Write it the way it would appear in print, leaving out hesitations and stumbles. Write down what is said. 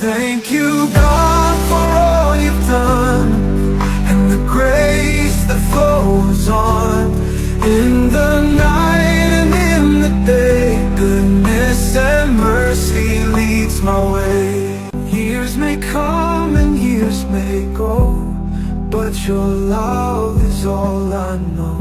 Thank you, God, for all you've done, and the grace that flows on. In the night and in the day, goodness and mercy leads my way. Years may come and years may go, but your love is all I know.